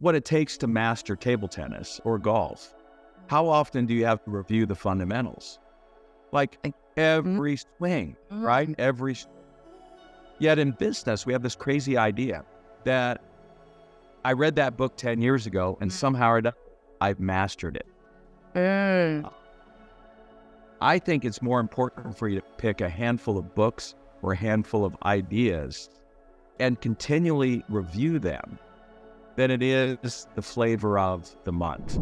what it takes to master table tennis or golf. How often do you have to review the fundamentals? Like every swing, right? Yet in business, we have this crazy idea that I read that book 10 years ago and somehow or another, I've mastered it. I think it's more important for you to pick a handful of books or a handful of ideas and continually review them than it is the flavor of the month.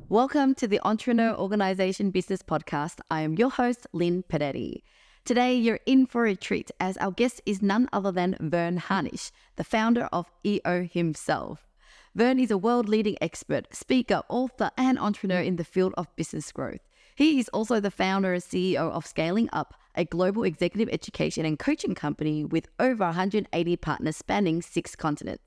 Welcome to the Entrepreneur Organization Business Podcast. I am your host, Lynn Peretti. Today, you're in for a treat as our guest is none other than Verne Harnish, the founder of EO himself. Verne is a world-leading expert, speaker, author, and entrepreneur in the field of business growth. He is also the founder and CEO of Scaling Up, a global executive education and coaching company with over 180 partners spanning 6 continents.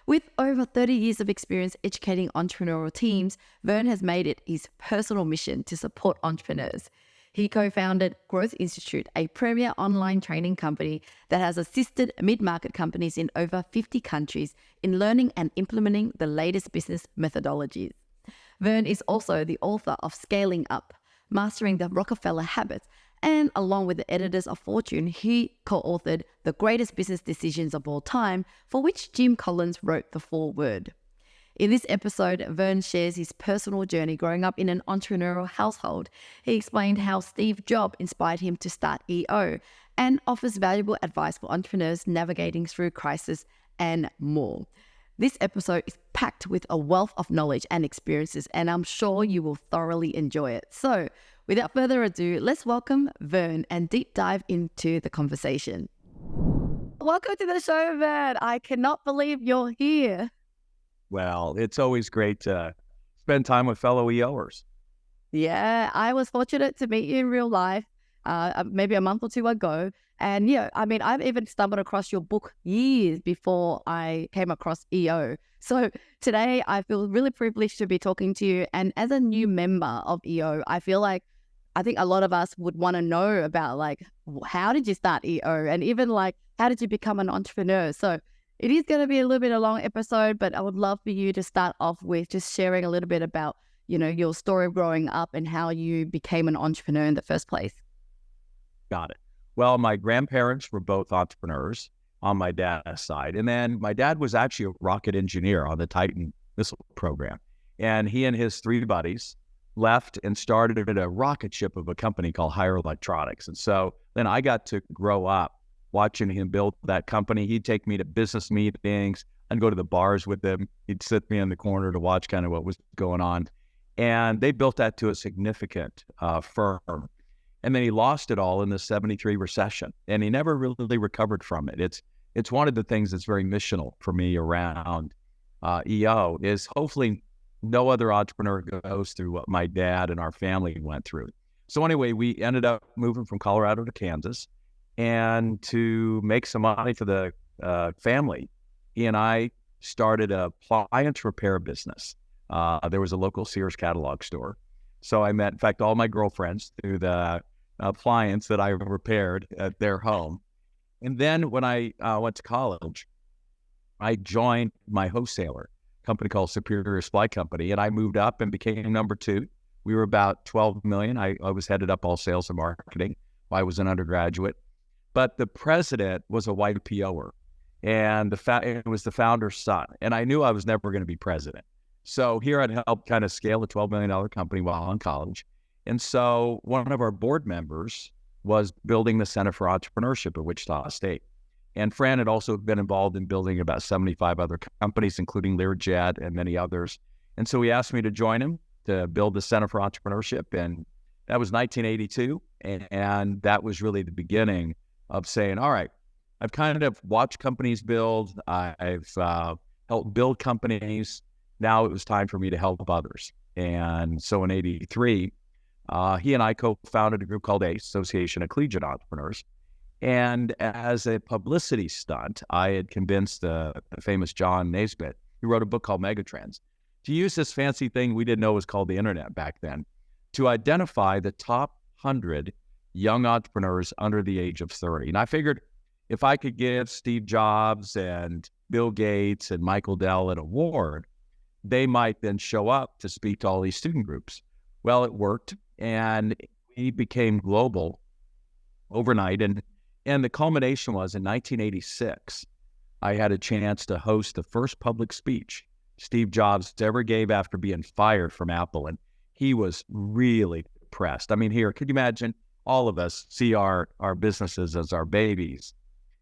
With over 30 years of experience educating entrepreneurial teams, Verne has made it his personal mission to support entrepreneurs. He co-founded Growth Institute, a premier online training company that has assisted mid-market companies in over 50 countries in learning and implementing the latest business methodologies. Verne is also the author of Scaling Up, Mastering the Rockefeller Habits, and along with the editors of Fortune, he co-authored The Greatest Business Decisions of All Time, for which Jim Collins wrote the foreword. In this episode, Verne shares his personal journey growing up in an entrepreneurial household. He explained how Steve Jobs inspired him to start EO and offers valuable advice for entrepreneurs navigating through crisis and more. This episode is packed with a wealth of knowledge and experiences, and I'm sure you will thoroughly enjoy it. So, without further ado, let's welcome Verne and deep dive into the conversation. Welcome to the show, Verne. I cannot believe you're here. Well, it's always great to spend time with fellow EOers. Yeah, I was fortunate to meet you in real life, maybe a month or two ago. And I've even stumbled across your book years before I came across EO. So today I feel really privileged to be talking to you. And as a new member of EO, I think a lot of us would want to know about how did you start EO? And even how did you become an entrepreneur? So it is going to be a little bit of a long episode, but I would love for you to start off with just sharing a little bit about, your story growing up and how you became an entrepreneur in the first place. Got it. Well, my grandparents were both entrepreneurs on my dad's side. And then my dad was actually a rocket engineer on the Titan missile program. And he and his 3 buddies left and started a rocket ship of a company called Higher Electronics. And so then I got to grow up watching him build that company. He'd take me to business meetings and go to the bars with him. He'd sit me in the corner to watch kind of what was going on. And they built that to a significant firm. And then he lost it all in the 73 recession, and he never really recovered from it. It's one of the things that's very missional for me around EO is hopefully no other entrepreneur goes through what my dad and our family went through. So anyway, we ended up moving from Colorado to Kansas, and to make some money for the family, he and I started a appliance repair business. There was a local Sears catalog store. So I met, in fact, all my girlfriends through the appliance that I repaired at their home. And then when I went to college, I joined my wholesaler company called Superior Supply Company, and I moved up and became number 2. We were about 12 million. I was headed up all sales and marketing while I was an undergraduate. But the president was a white POer, and it was the founder's son. And I knew I was never going to be president. So here I'd helped kind of scale a $12 million company while in college. And so one of our board members was building the Center for Entrepreneurship at Wichita State. And Fran had also been involved in building about 75 other companies, including Learjet and many others. And so he asked me to join him to build the Center for Entrepreneurship. And that was 1982. And that was really the beginning of saying, all right, I've kind of watched companies build. I've helped build companies. Now it was time for me to help others. And so in 83, he and I co-founded a group called ACE, Association of Collegiate Entrepreneurs. And as a publicity stunt, I had convinced the famous John Naisbitt, who wrote a book called Megatrends, to use this fancy thing we didn't know was called the internet back then, to identify the top 100 young entrepreneurs under the age of 30. And I figured if I could give Steve Jobs and Bill Gates and Michael Dell an award, they might then show up to speak to all these student groups. Well, it worked, and we became global overnight. And the culmination was in 1986, I had a chance to host the first public speech Steve Jobs ever gave after being fired from Apple. And he was really depressed. I mean, here, could you imagine? All of us see our businesses as our babies,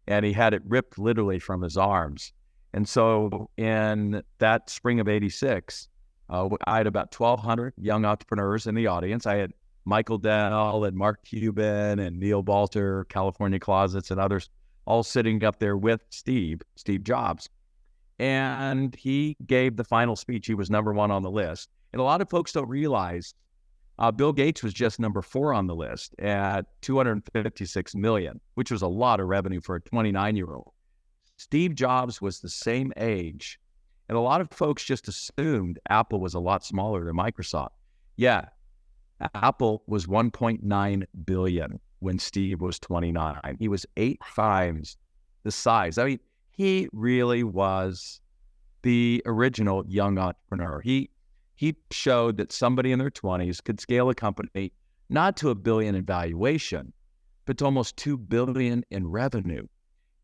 and he had it ripped literally from his arms. And so in that spring of 86, I had about 1,200 young entrepreneurs in the audience. I had Michael Dell and Mark Cuban and Neil Balter, California Closets, and others all sitting up there with Steve Jobs. And he gave the final speech. He was number one on the list. And a lot of folks don't realize Bill Gates was just number 4 on the list at $256 million, which was a lot of revenue for a 29-year-old. Steve Jobs was the same age, and a lot of folks just assumed Apple was a lot smaller than Microsoft. Yeah, Apple was $1.9 billion when Steve was 29. He was 8 times the size. I mean, he really was the original young entrepreneur. He showed that somebody in their 20s could scale a company not to $1 billion in valuation, but to almost $2 billion in revenue.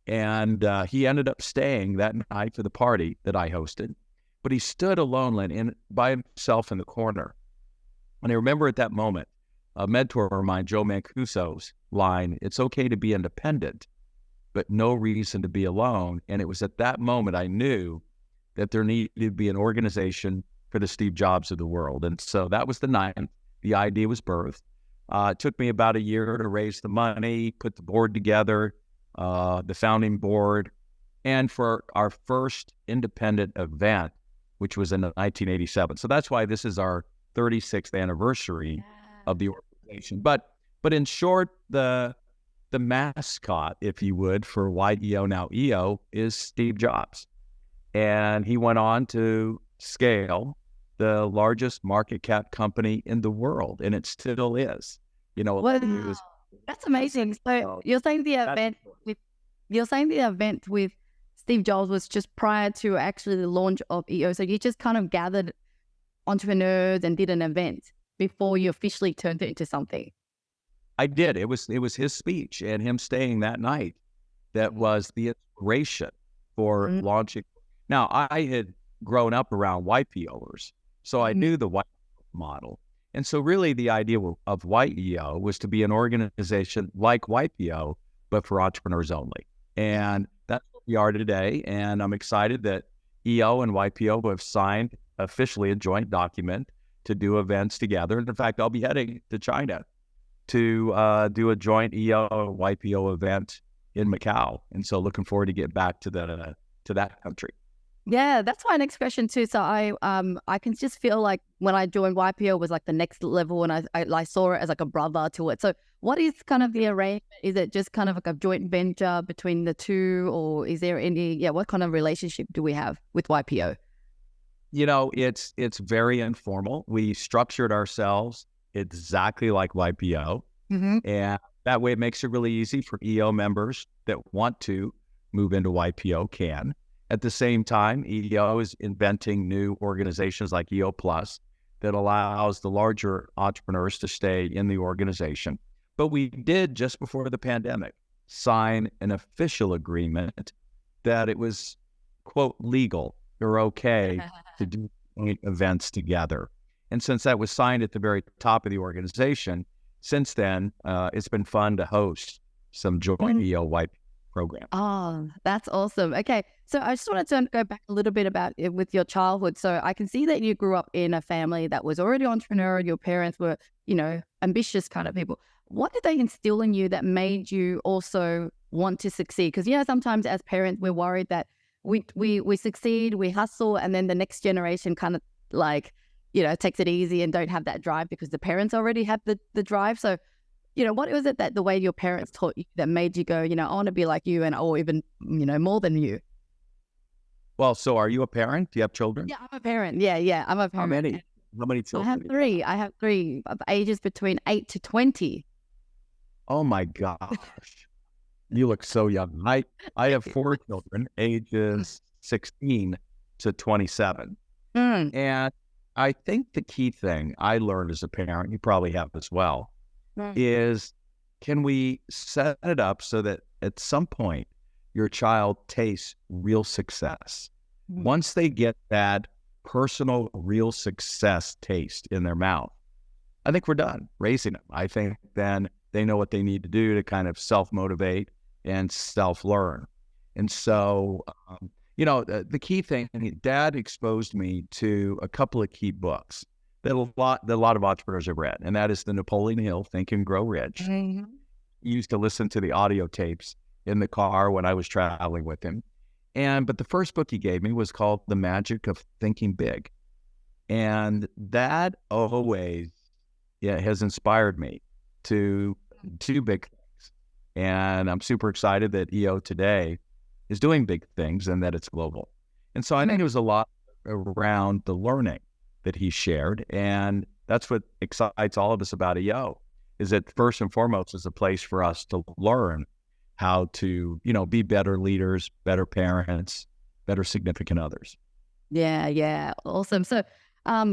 And he ended up staying that night for the party that I hosted. But he stood alone by himself in the corner. And I remember at that moment, a mentor of mine, Joe Mancuso's line, "It's okay to be independent, but no reason to be alone." And it was at that moment I knew that there needed to be an organization for the Steve Jobs of the world. And so that was the night the idea was birthed. It took me about a year to raise the money, put the board together, the founding board, and for our first independent event, which was in 1987. So that's why this is our 36th anniversary of the organization. But in short, the mascot, if you would, for YEO, now EO, is Steve Jobs. And he went on to scale the largest market cap company in the world, and it still is. You know, wow. That's amazing. So you're saying the event with Steve Jobs was just prior to actually the launch of EO. So you just kind of gathered entrepreneurs and did an event before you officially turned it into something. I did. It was his speech and him staying that night that was the inspiration for launching. Now, I had grown up around YPOers, so I knew the YPO model. And so really the idea of YEO was to be an organization like YPO, but for entrepreneurs only. And that's what we are today. And I'm excited that EO and YPO have signed officially a joint document to do events together. And in fact, I'll be heading to China to do a joint EO YPO event in Macau. And so looking forward to get back to that country. Yeah, that's my next question too. So I can just feel like when I joined YPO was like the next level, and I saw it as like a brother to it. So what is kind of the arrangement? Is it just kind of like a joint venture between the two, or is there what kind of relationship do we have with YPO? You know, it's very informal. We structured ourselves exactly like YPO. And that way it makes it really easy for EO members that want to move into YPO can. At the same time, EO is inventing new organizations like EO Plus that allows the larger entrepreneurs to stay in the organization. But we did, just before the pandemic, sign an official agreement that it was, quote, legal or okay to do events together. And since that was signed at the very top of the organization, since then, it's been fun to host some joint EO YPO program. Oh, that's awesome. Okay. So I just wanted to go back a little bit about it with your childhood. So I can see that you grew up in a family that was already entrepreneurial. Your parents were, ambitious kind of people. What did they instill in you that made you also want to succeed? Because, sometimes as parents, we're worried that we succeed, we hustle, and then the next generation kind of takes it easy and don't have that drive because the parents already have the drive. So what was it that the way your parents taught you that made you go, I want to be like you or even, more than you? Well, so are you a parent? Do you have children? Yeah, I'm a parent. Yeah, I'm a parent. How many? How many children? I have three of ages between 8 to 20. Oh my gosh. You look so young. I have 4 children, ages 16 to 27. Mm. And I think the key thing I learned as a parent, you probably have as well, Mm. is can we set it up so that at some point your child tastes real success? Mm. Once they get that personal, real success taste in their mouth, I think we're done raising them. I think then they know what they need to do to kind of self-motivate and self-learn. And so, the key thing, Dad exposed me to a couple of key books that a lot of entrepreneurs have read, and that is the Napoleon Hill Think and Grow Rich. Mhm. I used to listen to the audio tapes in the car when I was traveling with him. But the first book he gave me was called The Magic of Thinking Big. And that always has inspired me to do big things. And I'm super excited that EO today is doing big things and that it's global. And so I think it was a lot around the learning that he shared. And that's what excites all of us about EO, is that first and foremost is a place for us to learn how to, be better leaders, better parents, better significant others. Yeah, yeah. Awesome. So,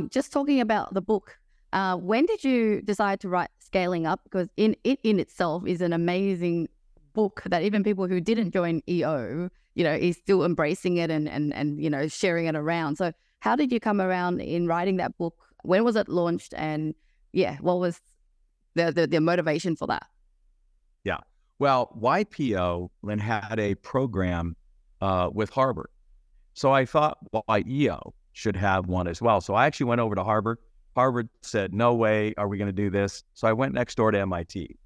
just talking about the book, when did you decide to write Scaling Up? Because it in itself is an amazing book that even people who didn't join EO, is still embracing it and sharing it around. So how did you come around in writing that book? When was it launched? And yeah, what was the motivation for that? Yeah. Well, YPO then had a program with Harvard. So I thought YEO should have one as well. So I actually went over to Harvard. Harvard said, no way are we going to do this. So I went next door to MIT.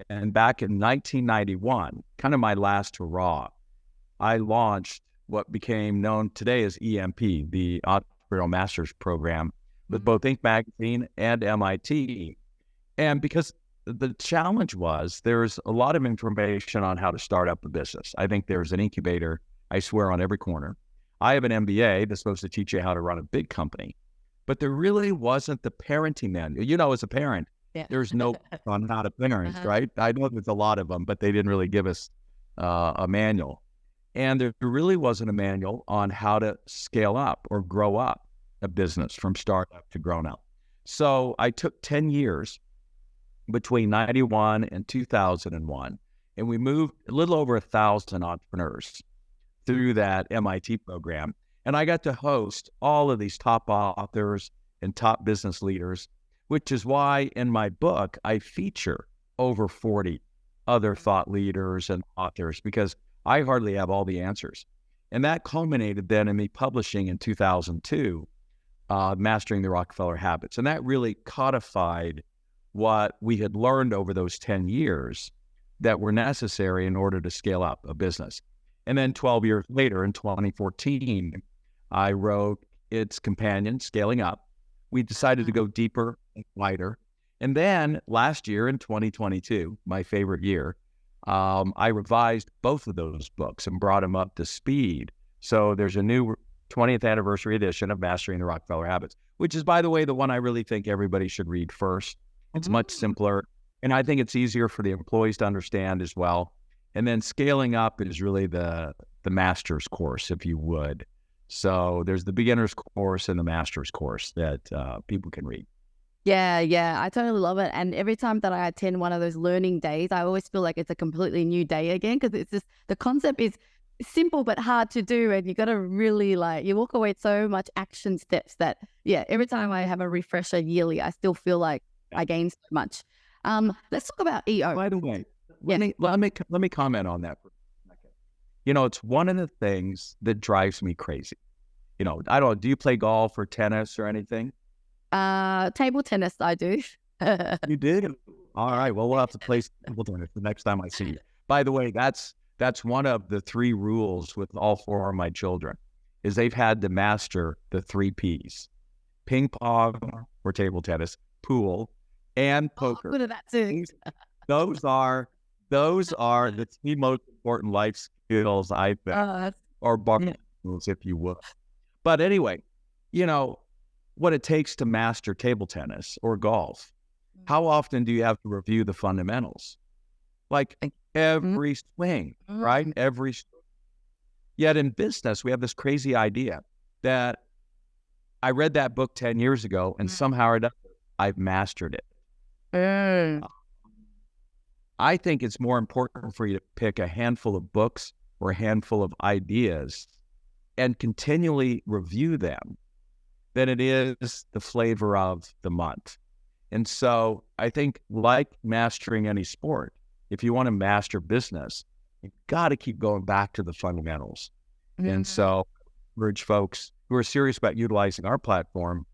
And back in 1991, kind of my last hurrah, I launched what became known today as EMP, the Entrepreneurial Master's Program, with both Inc. Magazine and MIT. And because the challenge was there's a lot of information on how to start up a business. I think there's an incubator, I swear, on every corner. I have an MBA that's supposed to teach you how to run a big company, but there really wasn't the parenting manual. As a parent, Yeah. there's no on how to parent, right? I know there's a lot of them, but they didn't really give us a manual. And there really wasn't a manual on how to scale up or grow up a business from startup to grown up. So I took 10 years between 91 and 2001, and we moved a little over 1,000 entrepreneurs through that MIT program. And I got to host all of these top authors and top business leaders, which is why in my book, I feature over 40 other thought leaders and authors, because I hardly have all the answers. And that culminated then in me publishing in 2002, Mastering the Rockefeller Habits. And that really codified what we had learned over those 10 years that were necessary in order to scale up a business. And then 12 years later, in 2014, I wrote its companion, Scaling Up. We decided to go deeper and wider. And then last year in 2022, my favorite year, I revised both of those books and brought them up to speed. So there's a new 20th anniversary edition of Mastering the Rockefeller Habits, which is, by the way, the one I really think everybody should read first. It's much simpler, and I think it's easier for the employees to understand as well. And then Scaling Up is really the master's course, if you would. So there's the beginner's course and the master's course that people can read. Yeah, yeah, I totally love it. And every time that I attend one of those learning days, I always feel like it's a completely new day again, because it's just the concept is simple but hard to do, and you got to really you walk away with so much action steps that every time I have a refresher yearly, I still feel like I gain so much. Let's talk about EO. By the way, let me comment on that for a second. It's one of the things that drives me crazy. I don't know, do you play golf or tennis or anything? Table tennis, I do. You did? All right. Well, we'll have to play table tennis the next time I see you. By the way, that's one of the 3 rules with all 4 of my children, is they've had to master the 3 Ps: ping pong or table tennis, pool, and poker. Good at that too. Those are the 3 most important life skills, I think, or bar skills, if you will. But anyway, what it takes to master table tennis or golf, how often do you have to review the fundamentals? Like every swing, right? Every swing. Yet in business, we have this crazy idea that I read that book 10 years ago, and somehow or another, I've mastered it. I think it's more important for you to pick a handful of books or a handful of ideas and continually review them than it is the flavor of the month. And so I think, like mastering any sport, if you want to master business, you've got to keep going back to the fundamentals. And so I urge folks who are serious about utilizing our platform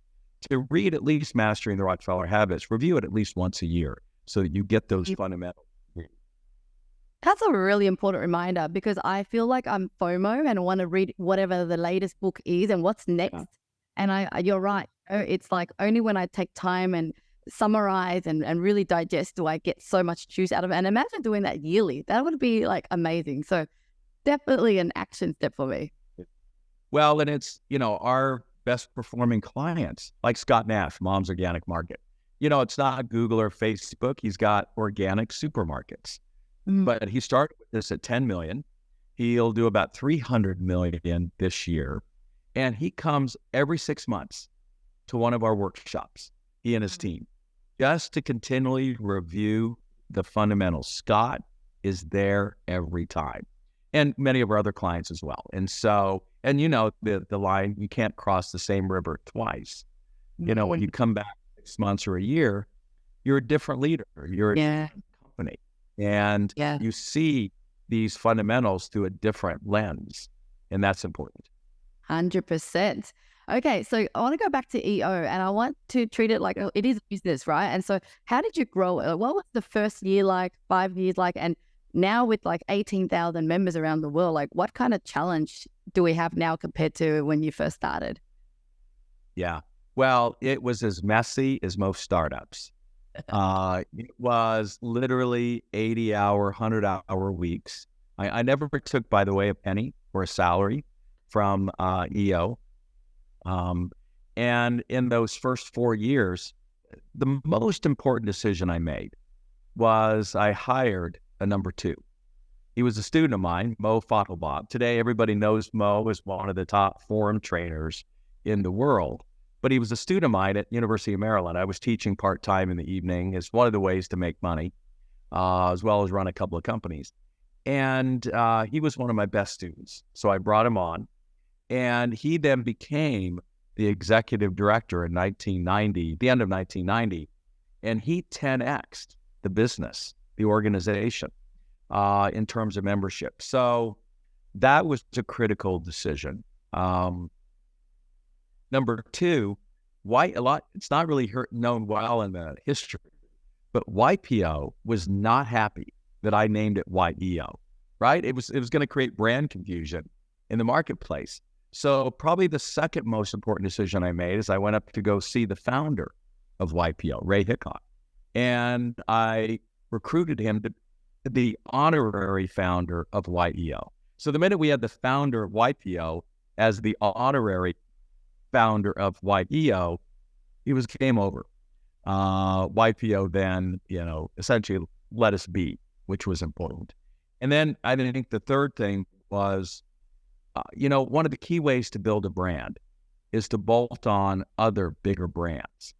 to read at least Mastering the Rockefeller Habits, review it at least once a year so that you get those fundamentals. That's a really important reminder, because I feel like I'm FOMO and want to read whatever the latest book is and what's next. Yeah. And you're right. It's like only when I take time and summarize and really digest do I get so much juice out of it. And imagine doing that yearly. That would be like amazing. So definitely an action step for me. Well, and it's, our best performing clients, like Scott Nash, Mom's Organic Market. It's not Google or Facebook. He's got organic supermarkets. But he started with this at 10 million. He'll do about 300 million this year. And he comes every 6 months to one of our workshops, he and his team, just to continually review the fundamentals. Scott is there every time, and many of our other clients as well. And so, the line, you can't cross the same river twice. When you come back 6 months or a year, you're a different leader. You're a different company. And you see these fundamentals through a different lens. And that's important. 100%. Okay, so I want to go back to EO, and I want to treat it like it is a business, right? And so how did you grow it? What was the first year like, 5 years like, and now with like 18,000 members around the world, like what kind of challenge do we have now compared to when you first started? Yeah, well, it was as messy as most startups. It was literally 80-hour, 100-hour weeks. I never took, by the way, a penny or a salary from EO. And in those first 4 years, the most important decision I made was I hired a number 2. He was a student of mine, Mo Fotelbob. Today, everybody knows Mo as one of the top forum trainers in the world. But he was a student of mine at University of Maryland. I was teaching part-time in the evening. It's one of the ways to make money, as well as run a couple of companies. And he was one of my best students. So I brought him on. And he then became the executive director in 1990, the end of 1990. And he 10x'd the business, the organization, in terms of membership. So that was a critical decision. Number 2, it's not really known well in the history, but YPO was not happy that I named it YEO, right? It was going to create brand confusion in the marketplace. So probably the second most important decision I made is I went up to go see the founder of YPO, Ray Hickok, and I recruited him to be the honorary founder of YEO. So the minute we had the founder of YPO as the honorary founder of YEO, it was game over. YPO then, essentially let us be, which was important. And then I think the third thing was, one of the key ways to build a brand is to bolt on other bigger brands.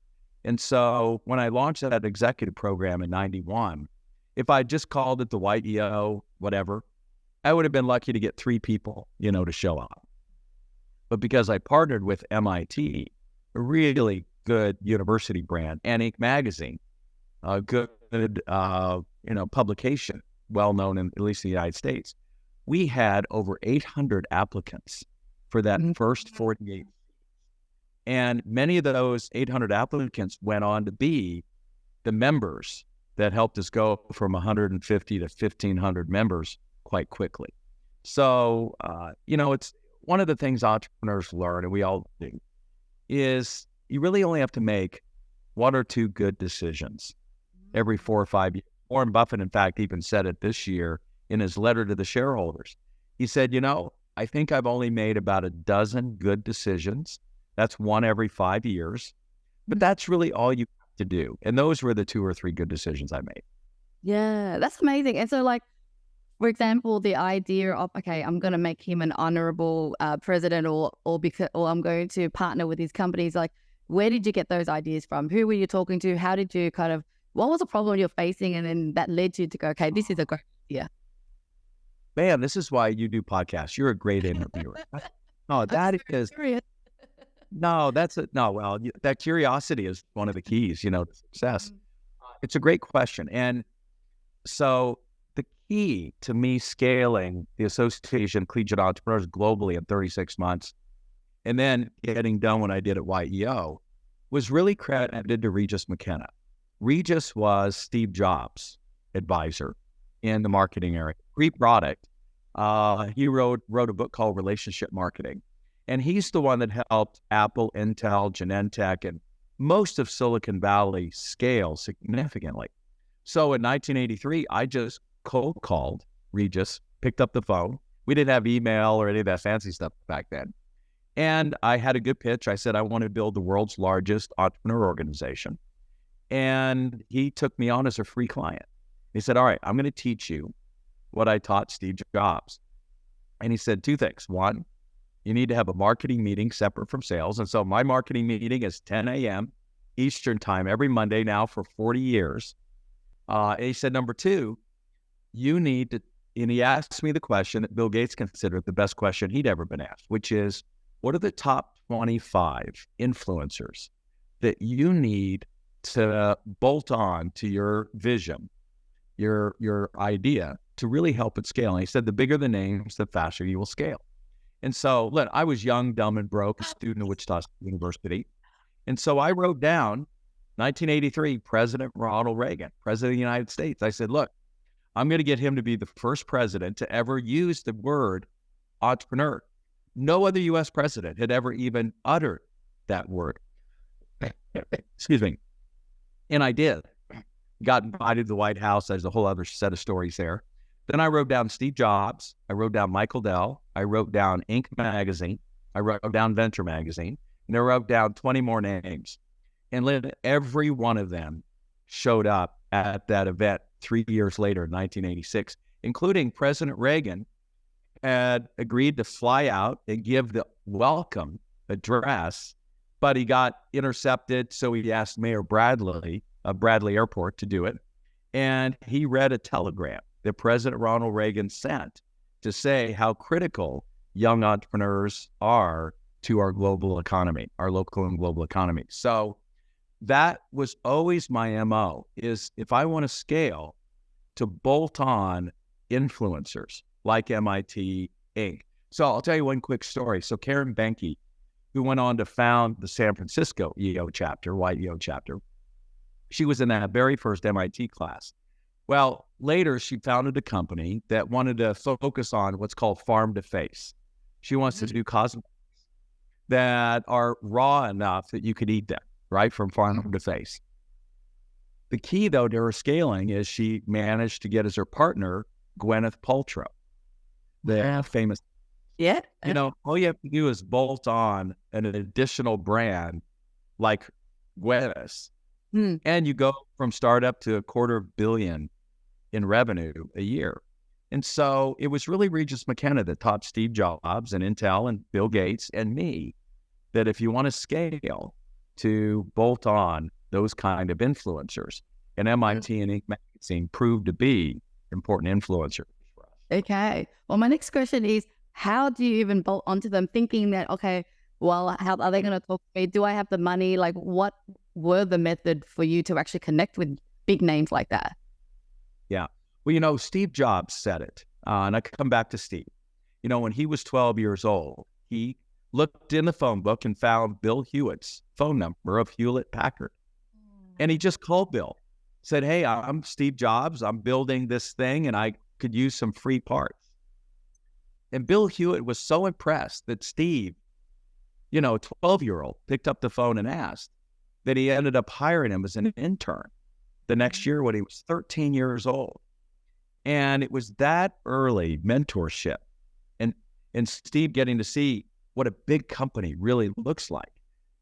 And so when I launched that executive program in 91, if I just called it the YEO, whatever, I would have been lucky to get 3 people, to show up. But because I partnered with MIT, a really good university brand, and Inc. magazine, a good, publication, well known in at least in the United States, we had over 800 applicants for that first 48. And many of those 800 applicants went on to be the members that helped us go from 150 to 1,500 members quite quickly. So, it's one of the things entrepreneurs learn, and we all do, is you really only have to make 1 or 2 good decisions every 4 or 5 years. Warren Buffett, in fact, even said it this year in his letter to the shareholders. He said, I think I've only made about 12 good decisions. That's 1 every 5 years. But that's really all you have to do. And those were the 2 or 3 good decisions I made. Yeah, that's amazing. And so for example, the idea of, okay, I'm going to make him an honorable president, or I'm going to partner with his companies. Like, where did you get those ideas from? Who were you talking to? How did you what was the problem you're facing? And then that led you to go, okay, this is a great idea. Man, this is why you do podcasts. You're a great interviewer. No, that is Curious. no, that's a no. Well, that curiosity is one of the keys, to success. It's a great question, and so the key to me scaling the Association of Collegiate Entrepreneurs globally in 36 months, and then getting done what I did at YEO, was really credited to Regis McKenna. Regis was Steve Jobs' advisor in the marketing area, pre-product. He wrote a book called Relationship Marketing. And he's the one that helped Apple, Intel, Genentech, and most of Silicon Valley scale significantly. So in 1983, I just cold called Regis, picked up the phone. We didn't have email or any of that fancy stuff back then. And I had a good pitch. I said, I want to build the world's largest entrepreneur organization. And he took me on as a free client. He said, all right, I'm going to teach you what I taught Steve Jobs. And he said two things. One, you need to have a marketing meeting separate from sales. And so my marketing meeting is 10 a.m. Eastern time every Monday now for 40 years. And he said, number two, you need to, and he asked me the question that Bill Gates considered the best question he'd ever been asked, which is, what are the top 25 influencers that you need to bolt on to your vision, your idea, to really help it scale? And he said, the bigger the names, the faster you will scale. And so, look, I was young, dumb, and broke, a student of Wichita University. And so I wrote down 1983, President Ronald Reagan, President of the United States. I said, look, I'm going to get him to be the first president to ever use the word entrepreneur. No other U.S. president had ever even uttered that word. Excuse me. And I did. Got invited to the White House. There's a whole other set of stories there. Then I wrote down Steve Jobs. I wrote down Michael Dell. I wrote down Inc. magazine. I wrote down Venture magazine. And I wrote down 20 more names. And every one of them showed up at that event 3 years later, in 1986, including President Reagan had agreed to fly out and give the welcome address, but he got intercepted. So he asked Mayor Bradley of Bradley Airport to do it. And he read a telegram that President Ronald Reagan sent to say how critical young entrepreneurs are to our global economy, our local and global economy. So that was always my MO, is if I want to scale, to bolt on influencers like MIT Inc. So I'll tell you one quick story. So Karen Benke, who went on to found the San Francisco YEO chapter, she was in that very first MIT class. Well, later she founded a company that wanted to focus on what's called farm to face. She wants to do cosmetics that are raw enough that you could eat them, right, from farm to face. The key, though, to her scaling is she all you have to do is bolt on an additional brand like Gwyneth, and you go from startup to $250 million in revenue a year. And so it was really Regis McKenna that taught Steve Jobs and Intel and Bill Gates and me that if you want to scale, to bolt on those kind of influencers. And MIT and Inc. magazine proved to be important influencers for us. Okay. Well, my next question is, how do you even bolt onto them, thinking that, okay, well, how are they going to talk to me? Do I have the money? Like, what were the method for you to actually connect with big names like that? Yeah. Well, Steve Jobs said it. And I come back to Steve. When he was 12 years old, he looked in the phone book and found Bill Hewitt's phone number of Hewlett-Packard. And he just called Bill, said, hey, I'm Steve Jobs. I'm building this thing and I could use some free parts. And Bill Hewitt was so impressed that Steve, a 12-year-old, picked up the phone and asked, that he ended up hiring him as an intern the next year when he was 13 years old. And it was that early mentorship and Steve getting to see what a big company really looks like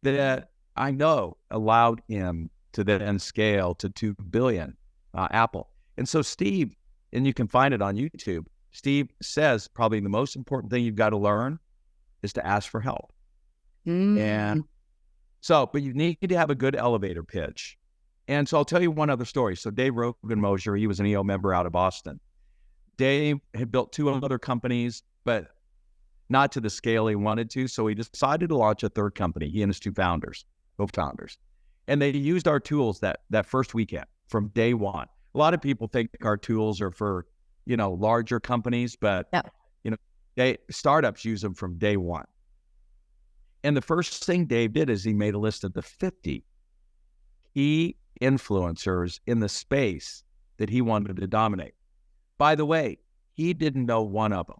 that I know allowed him to then scale to $2 billion, Apple. And so Steve and you can find it on YouTube. Steve says probably the most important thing you've got to learn is to ask for help. And so, but you need to have a good elevator pitch. And so I'll tell you one other story. So Dave Rogan-Mosher, he was an EO member out of Boston. Dave had built 2 other companies, but not to the scale he wanted to. So he decided to launch a 3rd company, he and his 2 founders, co-founders. And they used our tools that first weekend from day one. A lot of people think our tools are for, larger companies, but, startups use them from day one. And the first thing Dave did is he made a list of the 50 key influencers in the space that he wanted to dominate. By the way, he didn't know one of them.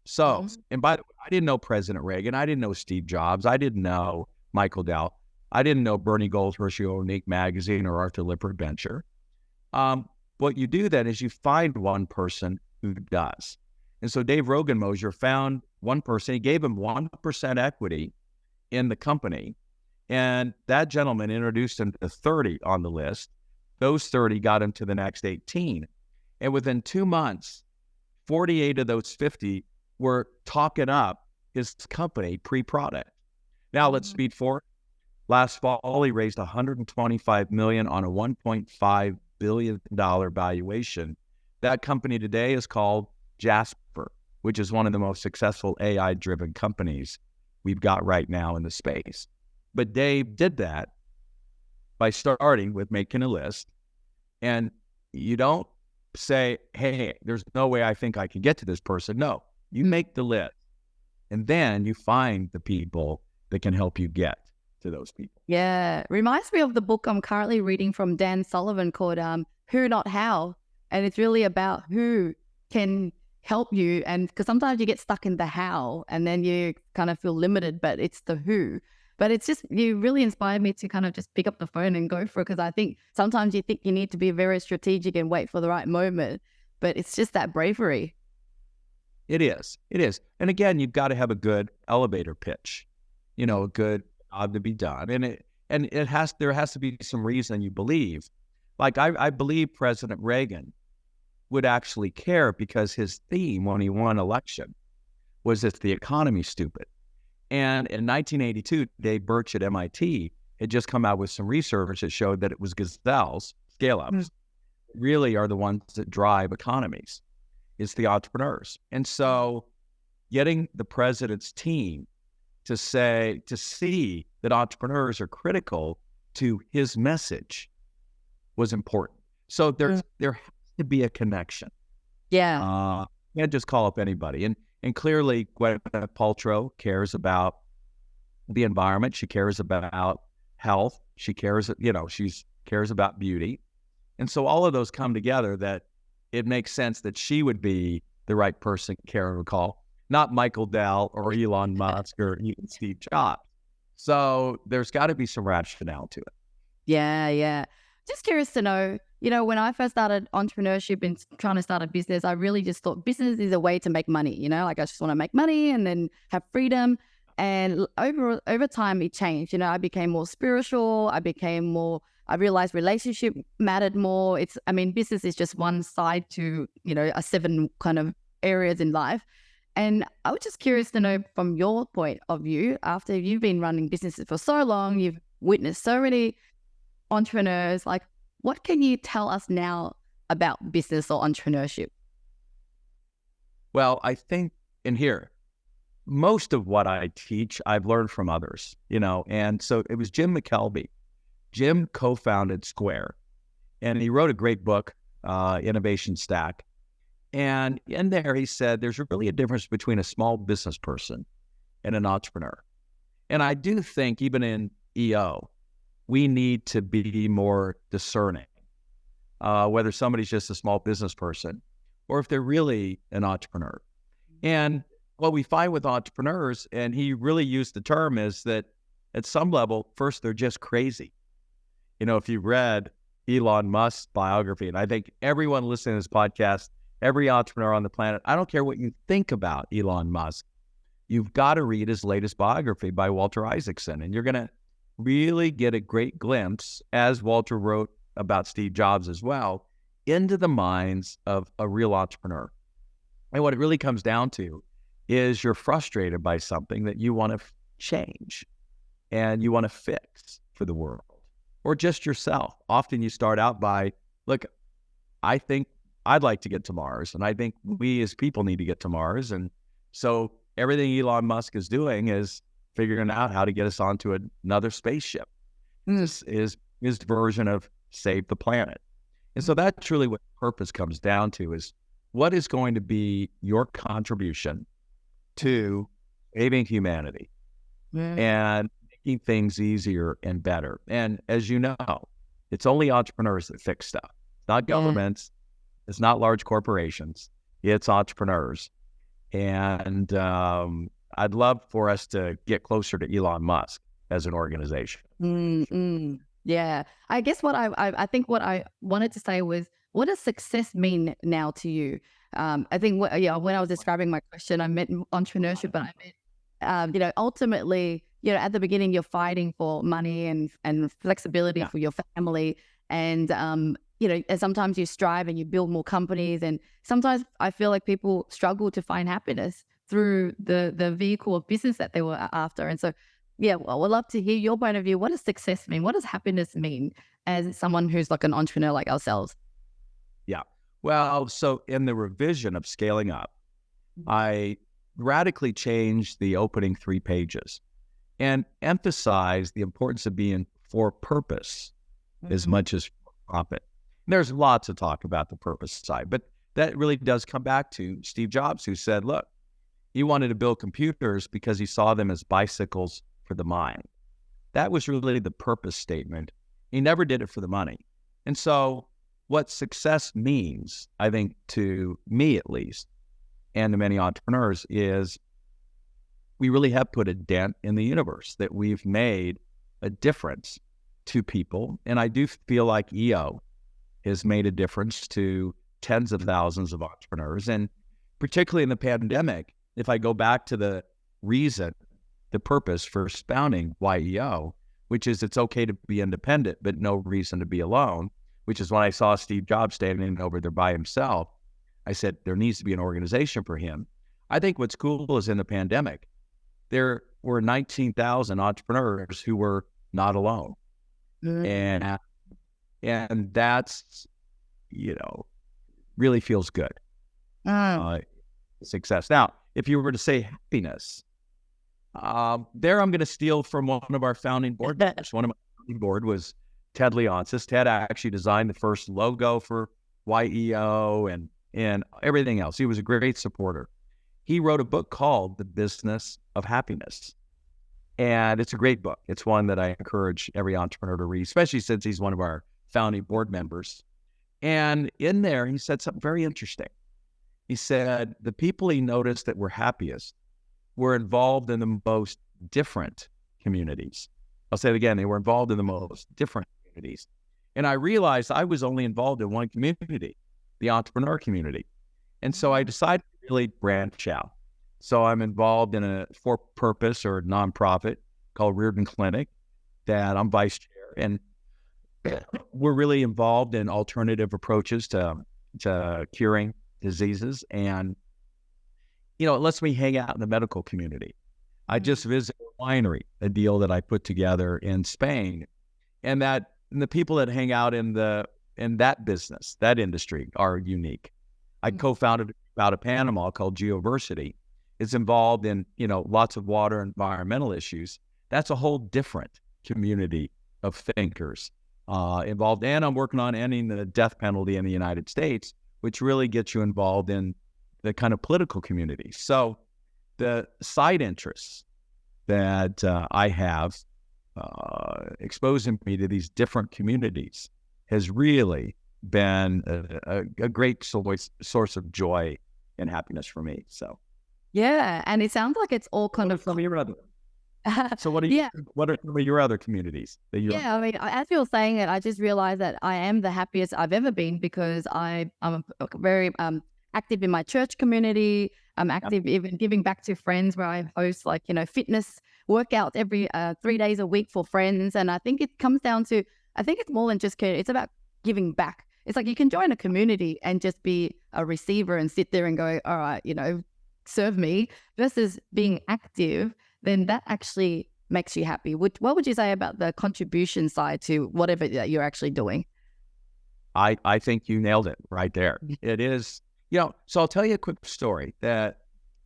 So, and by the way, I didn't know President Reagan. I didn't know Steve Jobs. I didn't know Michael Dell. I didn't know Bernie Goldhirsch, Unique Magazine, or Arthur Lippert Venture. What you do then is you find one person who does. And so Dave Rogan-Mosher found one person. He gave him 1% equity in the company. And that gentleman introduced him to 30 on the list. Those 30 got him to the next 18. And within 2 months, 48 of those 50 were talking up his company pre-product. Now let's speed forward. Last fall, he raised $125 million on a $1.5 billion valuation. That company today is called Jasper, which is one of the most successful AI-driven companies we've got right now in the space. But Dave did that by starting with making a list. And you don't say, hey, there's no way I think I can get to this person. No, you make the list. And then you find the people that can help you get to those people. Yeah. Reminds me of the book I'm currently reading from Dan Sullivan called Who Not How. And it's really about who can help you. And because sometimes you get stuck in the how and then you kind of feel limited, but it's the who. But it's just, you really inspired me to kind of just pick up the phone and go for it. Because I think sometimes you think you need to be very strategic and wait for the right moment, but it's just that bravery. It is. And again, you've got to have a good elevator pitch, a good job to be done. And there has to be some reason you believe. Like I believe President Reagan would actually care because his theme when he won election was that the economy's stupid. And in 1982, Dave Birch at MIT had just come out with some research that showed that it was gazelles, scaleups, really are the ones that drive economies. It's the entrepreneurs. And so getting the president's team to see that entrepreneurs are critical to his message was important. So there has to be a connection. Yeah. You can't just call up anybody. And clearly, Gwyneth Paltrow cares about the environment. She cares about health. She cares, she cares about beauty. And so all of those come together that it makes sense that she would be the right person Karen would call, not Michael Dell or Elon Musk or even Steve Jobs. So there's got to be some rationale to it. Yeah. Just curious to know, when I first started entrepreneurship and trying to start a business, I really just thought business is a way to make money, like I just want to make money and then have freedom. And over time it changed. I became more spiritual. I realized relationship mattered more. Business is just one side to, a 7 kind of areas in life. And I was just curious to know from your point of view, after you've been running businesses for so long, you've witnessed so many entrepreneurs, like what can you tell us now about business or entrepreneurship? Well, I think in here, most of what I teach, I've learned from others, and so it was Jim McKelvey. Jim co-founded Square, and he wrote a great book, Innovation Stack. And in there, he said, there's really a difference between a small business person and an entrepreneur. And I do think even in EO, we need to be more discerning, whether somebody's just a small business person or if they're really an entrepreneur. And what we find with entrepreneurs, and he really used the term, is that at some level, first, they're just crazy. If you read Elon Musk's biography, and I think everyone listening to this podcast, every entrepreneur on the planet, I don't care what you think about Elon Musk, you've got to read his latest biography by Walter Isaacson, and you're going to really get a great glimpse, as Walter wrote about Steve Jobs as well, into the minds of a real entrepreneur. And what it really comes down to is you're frustrated by something that you want to change and you want to fix for the world or just yourself. Often you start out by, look, I think I'd like to get to Mars, and I think we as people need to get to Mars. And so everything Elon Musk is doing is figuring out how to get us onto another spaceship. This is his version of save the planet. And so that's really what purpose comes down to, is what is going to be your contribution to saving humanity and making things easier and better. And as you know, it's only entrepreneurs that fix stuff. It's not governments. It's not large corporations. It's entrepreneurs. And I'd love for us to get closer to Elon Musk as an organization. Yeah. I guess what I think what I wanted to say was, what does success mean now to you? I think when I was describing my question, I meant entrepreneurship, but I meant, ultimately, at the beginning, you're fighting for money and flexibility for your family. And, and sometimes you strive and you build more companies. And sometimes I feel like people struggle to find happiness through the vehicle of business that they were after. And so, I would love to hear your point of view. What does success mean? What does happiness mean as someone who's like an entrepreneur like ourselves? Yeah. Well, so in the revision of Scaling Up, I radically changed the opening 3 pages and emphasized the importance of being for purpose as much as for profit. There's lots to talk about the purpose side, but that really does come back to Steve Jobs, who said, look, he wanted to build computers because he saw them as bicycles for the mind. That was really the purpose statement. He never did it for the money. And so what success means, I think, to me at least, and to many entrepreneurs, is we really have put a dent in the universe, that we've made a difference to people. And I do feel like EO has made a difference to tens of thousands of entrepreneurs. And particularly in the pandemic, if I go back to the reason, the purpose for founding YEO, which is it's okay to be independent, but no reason to be alone, which is when I saw Steve Jobs standing over there by himself, I said, there needs to be an organization for him. I think what's cool is in the pandemic, there were 19,000 entrepreneurs who were not alone. And that's, really feels good. Success. Now, if you were to say happiness, there I'm going to steal from one of our founding board members. One of my founding board was Ted Leonsis. Ted actually designed the first logo for YEO and everything else. He was a great supporter. He wrote a book called The Business of Happiness. And it's a great book. It's one that I encourage every entrepreneur to read, especially since he's one of our founding board members. And in there, he said something very interesting. He said the people he noticed that were happiest were involved in the most different communities. I'll say it again, they were involved in the most different communities. And I realized I was only involved in one community, the entrepreneur community. And so I decided to really branch out. So I'm involved in a for-purpose or nonprofit called Reardon Clinic that I'm vice chair. And we're really involved in alternative approaches to curing diseases. And, it lets me hang out in the medical community. I just visited a winery, a deal that I put together in Spain. And the people that hang out in that business, that industry, are unique. I co-founded out of Panama called Geoversity. It's involved in, lots of water environmental issues. That's a whole different community of thinkers involved. And I'm working on ending the death penalty in the United States, which really gets you involved in the kind of political community. So the side interests that I have exposing me to these different communities has really been a great source of joy and happiness for me. So, yeah, and it sounds like it's all kind of. Some of your other. So what are some of your other communities that you? Yeah, I mean, as you were saying it, I just realized that I am the happiest I've ever been because I'm very active in my church community. I'm active even giving back to friends where I host fitness workouts every 3 days a week for friends. And I think it comes down to, I think it's more than just care. It's about giving back. It's like you can join a community and just be a receiver and sit there and go, all right, serve me, versus being active, then that actually makes you happy. What would you say about the contribution side to whatever that you're actually doing? I think you nailed it right there. It is, so I'll tell you a quick story that,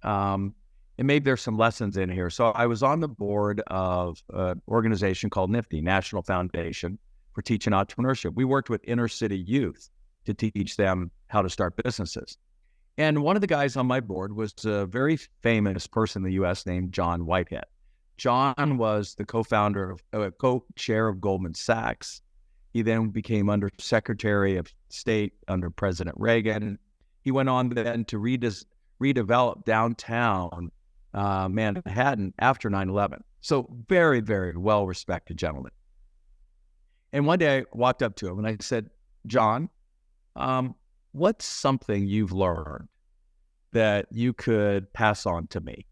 and maybe there's some lessons in here. So I was on the board of an organization called NIFTY, National Foundation for Teaching Entrepreneurship. We worked with inner city youth to teach them how to start businesses. And one of the guys on my board was a very famous person in the U.S. named John Whitehead. John was the co-chair of Goldman Sachs. He then became Undersecretary of State under President Reagan. He went on then to redevelop downtown Manhattan after 9/11. So very, very well-respected gentleman. And one day I walked up to him and I said, John, what's something you've learned that you could pass on to me?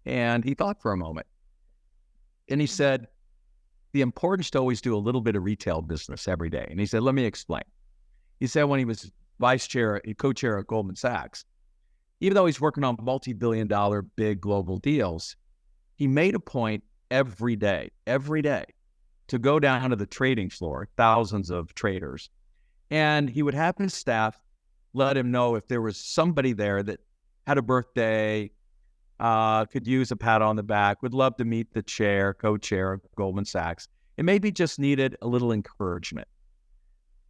And he thought for a moment. And he said, the importance to always do a little bit of retail business every day. And he said, let me explain. He said when he was co-chair at Goldman Sachs, even though he's working on multi-billion-dollar big global deals, he made a point every day, to go down to the trading floor, thousands of traders, and he would have his staff let him know if there was somebody there that had a birthday, could use a pat on the back, would love to meet the co-chair of Goldman Sachs, and maybe just needed a little encouragement.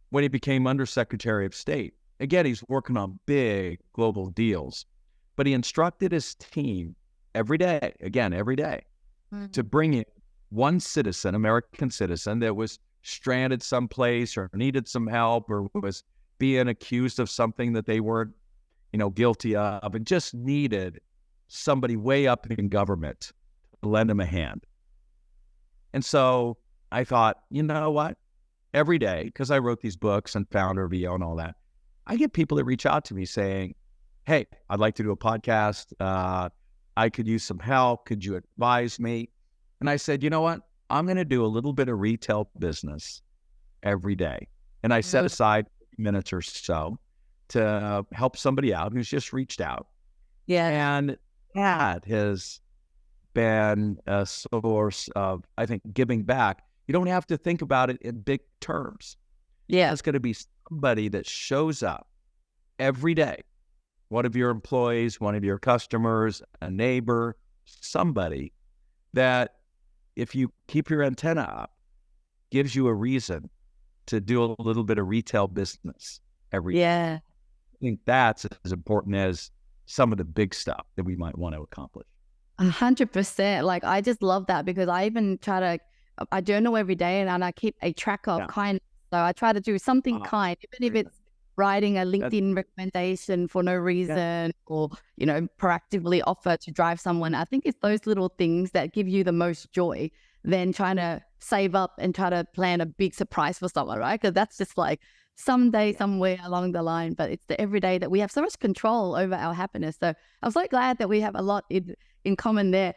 When he became Undersecretary of State, again, he's working on big global deals, but he instructed his team every day, to bring in one citizen, American citizen, that was stranded someplace or needed some help or was being accused of something that they weren't, guilty of, and just needed somebody way up in government to lend him a hand. And so I thought, you know what? Every day, because I wrote these books and founder of EO and all that, I get people that reach out to me saying, hey, I'd like to do a podcast. I could use some help. Could you advise me? And I said, you know what? I'm going to do a little bit of retail business every day. And I set aside minutes or so to help somebody out who's just reached out. Yeah. And that has been a source of, I think, giving back. You don't have to think about it in big terms. Yeah. It's going to be somebody that shows up every day. One of your employees, one of your customers, a neighbor, somebody that, if you keep your antenna up, gives you a reason to do a little bit of retail business every day. Yeah. I think that's as important as some of the big stuff that we might want to accomplish. 100%. Like, I just love that, because I even I journal every day and I keep a track of kindness. So I try to do something kind, even if it's writing a LinkedIn recommendation for no reason, or, proactively offer to drive someone. I think it's those little things that give you the most joy than trying to save up and try to plan a big surprise for someone, right? Because that's just like someday, somewhere along the line, but it's the everyday that we have so much control over our happiness. So I'm so glad that we have a lot in common there.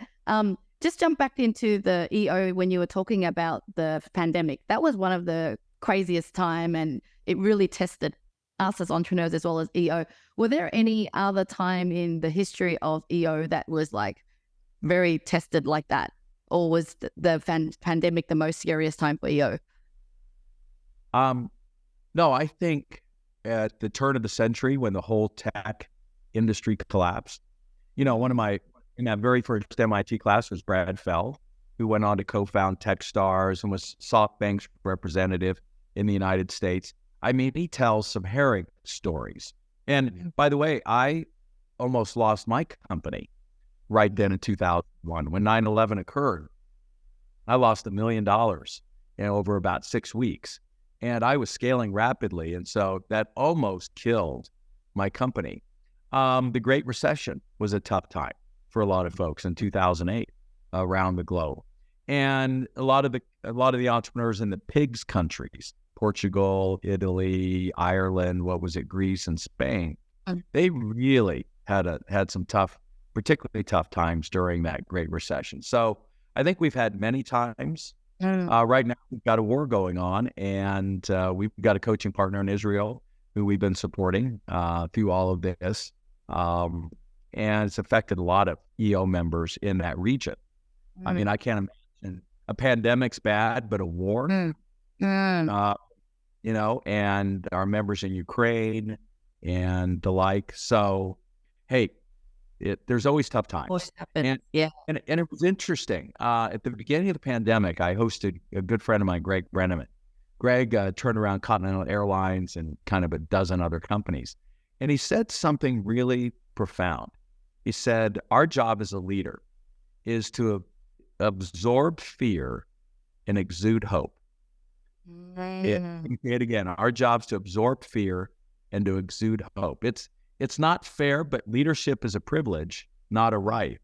Just jump back into the EO when you were talking about the pandemic. That was one of the craziest time, and it really tested us as entrepreneurs as well as EO. Were there any other time in the history of EO that was like very tested like that? Or was the pandemic the most serious time for EO? No, I think at the turn of the century, when the whole tech industry collapsed, in that very first MIT class was Brad Fell, who went on to co-found Techstars and was SoftBank's representative in the United States. I mean, he tells some harrowing stories. And by the way, I almost lost my company right then in 2001. When 9/11 occurred, I lost $1 million over about 6 weeks. And I was scaling rapidly. And so that almost killed my company. The Great Recession was a tough time for a lot of folks in 2008 around the globe. And a lot of the entrepreneurs in the PIGS countries, Portugal, Italy, Ireland, Greece and Spain, they really had some particularly tough times during that Great Recession. So I think we've had many times Right now, we've got a war going on, and we've got a coaching partner in Israel who we've been supporting through all of this. And it's affected a lot of EO members in that region. I mean, I can't imagine a pandemic's bad, but a war, and our members in Ukraine and the like. So, hey, there's always tough times. What's happened? And it was interesting. At the beginning of the pandemic, I hosted a good friend of mine, Greg Brenneman. Greg turned around Continental Airlines and kind of a dozen other companies. And he said something really profound. He said, our job as a leader is to absorb fear and exude hope. Say it again. Our job is to absorb fear and to exude hope. It's not fair, but leadership is a privilege, not a right.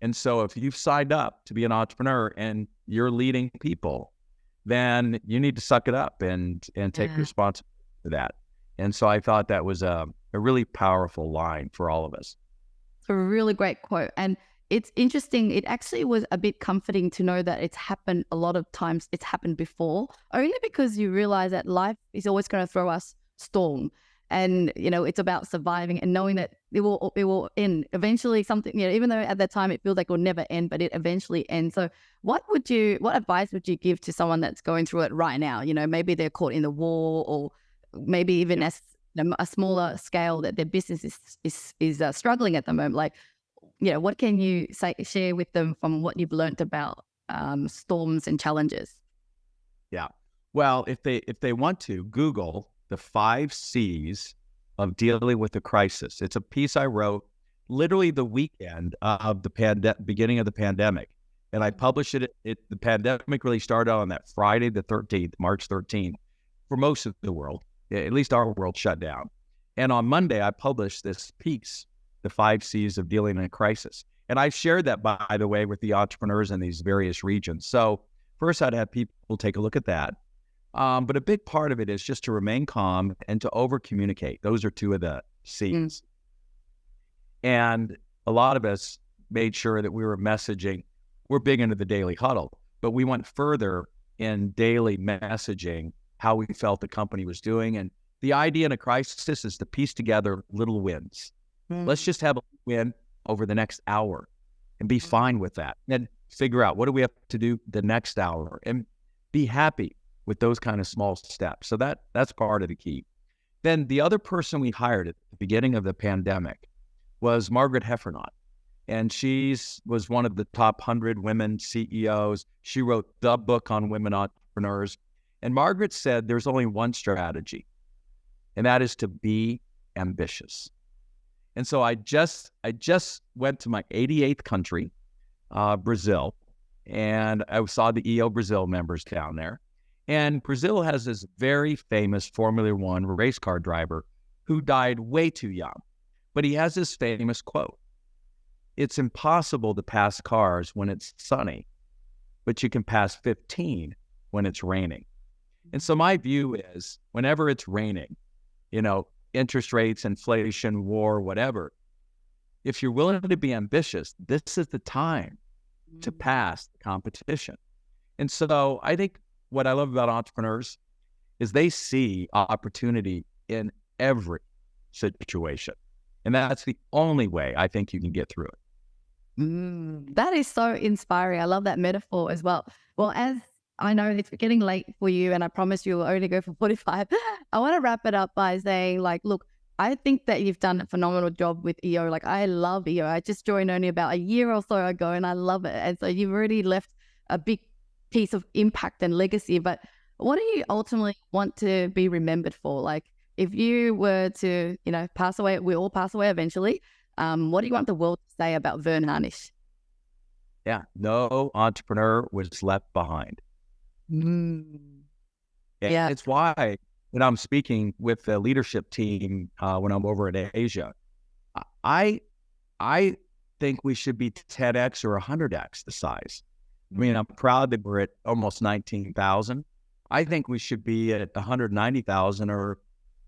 And so if you've signed up to be an entrepreneur and you're leading people, then you need to suck it up and take responsibility for that. And so I thought that was a really powerful line for all of us. It's a really great quote. And it's interesting. It actually was a bit comforting to know that it's happened a lot of times. It's happened before, only because you realize that life is always going to throw us storm. And, it's about surviving and knowing that it will end eventually. Something, even though at that time it feels like it will never end, but it eventually ends. So what advice would you give to someone that's going through it right now? Maybe they're caught in the war, or maybe even as a smaller scale that their business is struggling at the moment. Like, what can you share with them from what you've learned about storms and challenges? Yeah. Well, if they want to, Google the 5 C's of dealing with a crisis. It's a piece I wrote literally the weekend of the beginning of the pandemic. And I published it. The pandemic really started on that Friday, the 13th, March 13th, for most of the world. At least our world shut down. And on Monday, I published this piece, the 5 C's of dealing in a crisis. And I shared that, by the way, with the entrepreneurs in these various regions. So first, I'd have people take a look at that. But a big part of it is just to remain calm and to over-communicate. Those are 2 of the C's. And a lot of us made sure that we were messaging. We're big into the daily huddle, but we went further in daily messaging how we felt the company was doing. And the idea in a crisis is to piece together little wins. Let's just have a win over the next hour and be fine with that. And figure out, what do we have to do the next hour, and be happy with those kind of small steps. So that's part of the key. Then the other person we hired at the beginning of the pandemic was Margaret Heffernan. And she was one of the top 100 women CEOs. She wrote the book on women entrepreneurs. And Margaret said there's only one strategy, and that is to be ambitious. And so I just went to my 88th country, Brazil, and I saw the EO Brazil members down there. And Brazil has this very famous Formula One race car driver who died way too young. But he has this famous quote: "It's impossible to pass cars when it's sunny, but you can pass 15 when it's raining." And so my view is, whenever it's raining, interest rates, inflation, war, whatever, if you're willing to be ambitious, this is the time to pass the competition. And so I think what I love about entrepreneurs is they see opportunity in every situation. And that's the only way I think you can get through it. That is so inspiring. I love that metaphor as well. Well, as I know it's getting late for you, and I promise you will only go for 45, I want to wrap it up by saying, look, I think that you've done a phenomenal job with EO. I love EO. I just joined only about a year or so ago, and I love it. And so you've already left a big piece of impact and legacy. But what do you ultimately want to be remembered for? If you were to, pass away, we all pass away eventually. What do you want the world to say about Verne Harnish? Yeah, no entrepreneur was left behind. Yeah. It's why when I'm speaking with the leadership team, when I'm over in Asia, I think we should be 10x or 100x the size. I mean, I'm proud that we're at almost 19,000. I think we should be at 190,000 or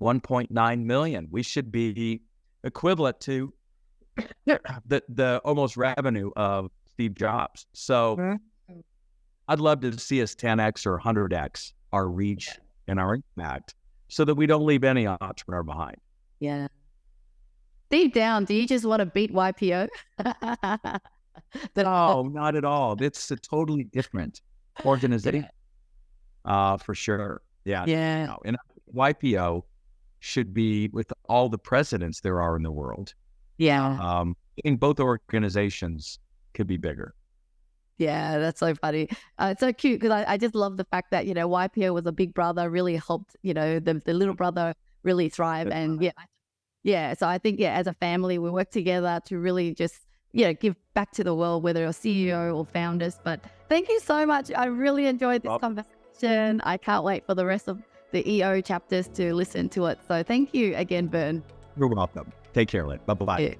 1.9 million. We should be equivalent to the almost revenue of Steve Jobs. So I'd love to see us 10x or 100x our reach and our impact so that we don't leave any entrepreneur behind. Yeah. Deep down, do you just want to beat YPO? No, not at all. It's a totally different organization, for sure. Yeah. Yeah. No. And YPO should be with all the presidents there are in the world. Yeah. I think both organizations could be bigger. Yeah, that's so funny. It's so cute because I just love the fact that, YPO was a big brother, really helped, the little brother really thrive. And yeah. So I think, as a family, we work together to really just, give back to the world, whether you're CEO or founders. But thank you so much. I really enjoyed this conversation. I can't wait for the rest of the EO chapters to listen to it. So thank you again, Verne. You're welcome. Take care, Lynn. Bye-bye. Yeah.